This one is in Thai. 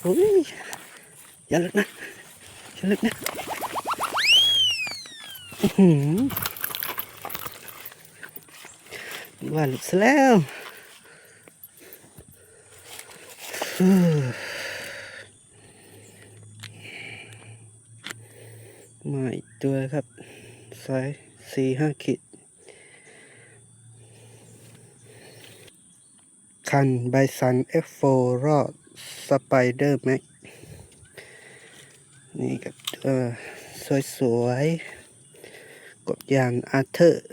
อ้ยอย่าลึกนะอย่าลึกนะว่าลึกซะแล้วมาอีกตัวครับไซส์4-5 ขีดคันไบซัน F4 รอดสไปเดอร์แม็กนี่กับสวยๆกบยางอาร์เธอร์